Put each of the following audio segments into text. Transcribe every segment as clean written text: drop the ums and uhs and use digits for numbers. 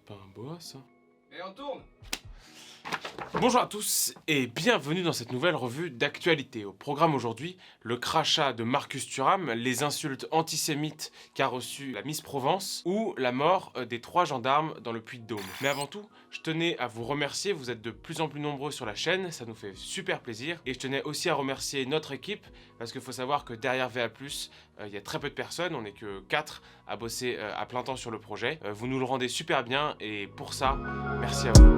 pas un boa, ça? Et on tourne. Bonjour à tous et bienvenue dans cette nouvelle revue d'actualité. Au programme aujourd'hui, le crachat de Marcus Thuram, les insultes antisémites qu'a reçu la Miss Provence ou la mort des 3 gendarmes dans le Puy-de-Dôme. Mais avant tout, je tenais à vous remercier, vous êtes de plus en plus nombreux sur la chaîne, ça nous fait super plaisir. Et je tenais aussi à remercier notre équipe, parce qu'il faut savoir que derrière VA+, il y a très peu de personnes, on n'est que 4 à bosser à plein temps sur le projet. Vous nous le rendez super bien et pour ça, merci à vous.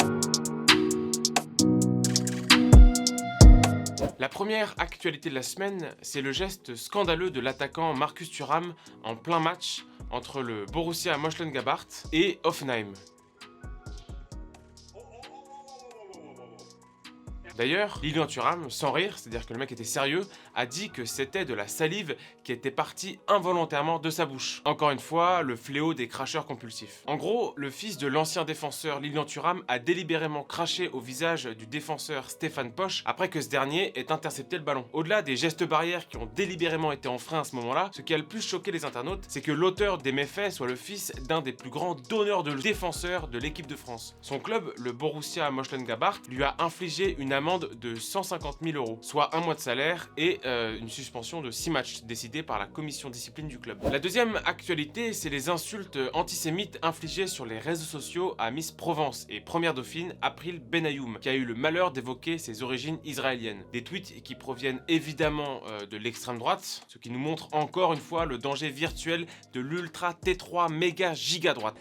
La première actualité de la semaine, c'est le geste scandaleux de l'attaquant Marcus Thuram en plein match entre le Borussia Mönchengladbach et Hoffenheim. D'ailleurs, Lilian Thuram, sans rire, c'est-à-dire que le mec était sérieux, a dit que c'était de la salive qui était partie involontairement de sa bouche. Encore une fois, le fléau des cracheurs compulsifs. En gros, le fils de l'ancien défenseur Lilian Thuram a délibérément craché au visage du défenseur Stefan Posch après que ce dernier ait intercepté le ballon. Au-delà des gestes barrières qui ont délibérément été enfreints à ce moment-là, ce qui a le plus choqué les internautes, c'est que l'auteur des méfaits soit le fils d'un des plus grands donneurs de défenseurs de l'équipe de France. Son club, le Borussia Mönchengladbach, lui a infligé une amende de 150 000 €, soit 1 mois de salaire et une suspension de 6 matchs décidée par la commission discipline du club. La deuxième actualité, c'est les insultes antisémites infligées sur les réseaux sociaux à Miss Provence et première dauphine April Benayoun, qui a eu le malheur d'évoquer ses origines israéliennes. Des tweets qui proviennent évidemment de l'extrême droite, ce qui nous montre encore une fois le danger virtuel de l'ultra T3 méga giga droite.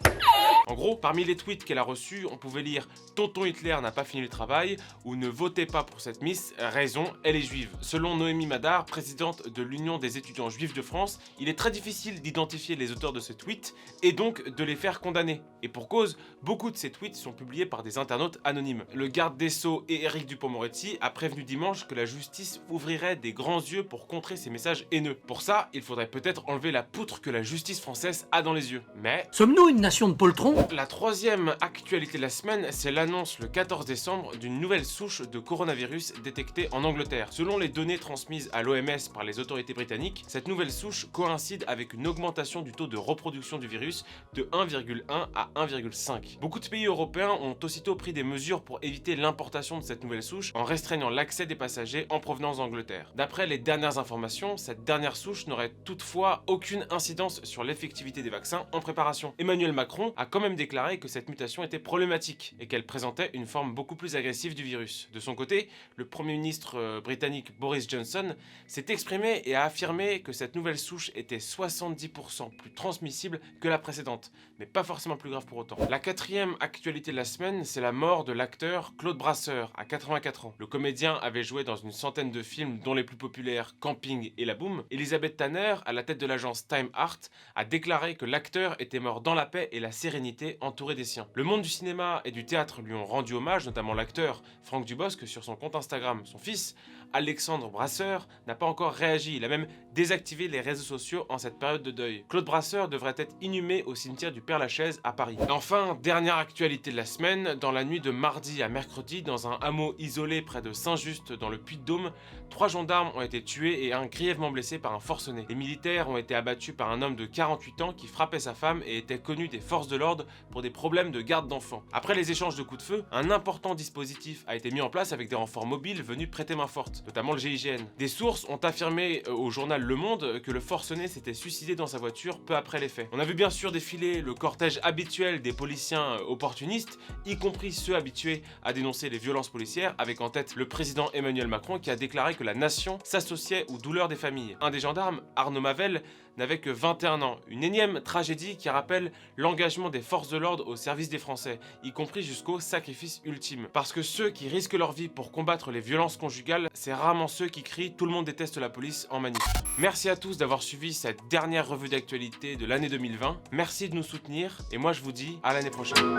En gros, parmi les tweets qu'elle a reçus, on pouvait lire « Tonton Hitler n'a pas fini le travail » ou « Ne votez pas pour cette Miss, raison, elle est juive ». Selon Noémie Madar, présidente de l'Union des étudiants juifs de France, il est très difficile d'identifier les auteurs de ce tweet et donc de les faire condamner. Et pour cause, beaucoup de ces tweets sont publiés par des internautes anonymes. Le garde des Sceaux et Éric Dupond-Moretti a prévenu dimanche que la justice ouvrirait des grands yeux pour contrer ces messages haineux. Pour ça, il faudrait peut-être enlever la poutre que la justice française a dans les yeux. Mais... sommes-nous une nation de poltrons ? La troisième actualité de la semaine, c'est l'annonce le 14 décembre d'une nouvelle souche de coronavirus détectée en Angleterre. Selon les données transmises à l'OMS par les autorités britanniques, cette nouvelle souche coïncide avec une augmentation du taux de reproduction du virus de 1,1 à 1,5. Beaucoup de pays européens ont aussitôt pris des mesures pour éviter l'importation de cette nouvelle souche en restreignant l'accès des passagers en provenance d'Angleterre. D'après les dernières informations, cette dernière souche n'aurait toutefois aucune incidence sur l'effectivité des vaccins en préparation. Emmanuel Macron a quand même déclaré que cette mutation était problématique et qu'elle présentait une forme beaucoup plus agressive du virus. De son côté, le Premier ministre britannique Boris Johnson s'est exprimé et a affirmé que cette nouvelle souche était 70% plus transmissible que la précédente, mais pas forcément plus grave pour autant. La quatrième actualité de la semaine, c'est la mort de l'acteur Claude Brasseur, à 84 ans. Le comédien avait joué dans une centaine de films, dont les plus populaires Camping et La Boum. Elisabeth Tanner, à la tête de l'agence Time Art, a déclaré que l'acteur était mort dans la paix et la sérénité, entouré des siens. Le monde du cinéma et du théâtre lui ont rendu hommage, notamment l'acteur Franck Dubosc sur son compte Instagram. Son fils, Alexandre Brasseur, n'a pas encore réagi, il a même désactivé les réseaux sociaux en cette période de deuil. Claude Brasseur devrait être inhumé au cimetière du Père-Lachaise à Paris. Et enfin, dernière actualité de la semaine, dans la nuit de mardi à mercredi, dans un hameau isolé près de Saint-Just dans le Puy-de-Dôme, 3 gendarmes ont été tués et 1 grièvement blessé par un forcené. Les militaires ont été abattus par un homme de 48 ans qui frappait sa femme et était connu des forces de l'ordre pour des problèmes de garde d'enfants. Après les échanges de coups de feu, un important dispositif a été mis en place avec des renforts mobiles venus prêter main forte, notamment le GIGN. Des sources ont affirmé au journal Le Monde que le forcené s'était suicidé dans sa voiture peu après les faits. On a vu bien sûr défiler le cortège habituel des policiers opportunistes, y compris ceux habitués à dénoncer les violences policières, avec en tête le président Emmanuel Macron qui a déclaré que la nation s'associait aux douleurs des familles. Un des gendarmes, Arnaud Mavel, n'avait que 21 ans. Une énième tragédie qui rappelle l'engagement des forces de l'ordre au service des Français, y compris jusqu'au sacrifice ultime. Parce que ceux qui risquent leur vie pour combattre les violences conjugales, c'est rarement ceux qui crient « Tout le monde déteste la police » en manif. Merci à tous d'avoir suivi cette dernière revue d'actualité de l'année 2020. Merci de nous soutenir et moi je vous dis à l'année prochaine.